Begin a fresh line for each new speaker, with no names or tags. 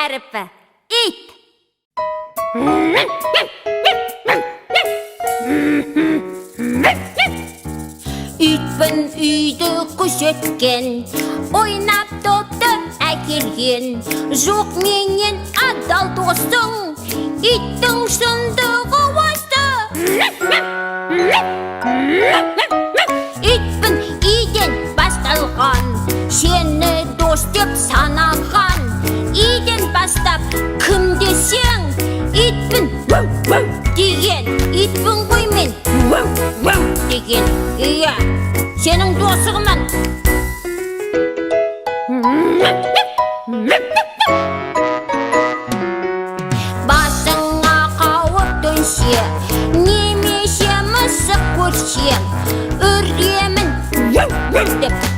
әріпі. Ит. Итпін үйді күшеткен, ойнап допты әкелген. Жоқ менен адал достың, иттің шындығы осы. Итпін иден басталған, сені дос деп санаған. Иден бастап кім десең, итпін деген, итпін ғой мен деген. Иә, сенің досығынан. Басыңа қауіп төнсе, немесе мысық көрсем, үремін деп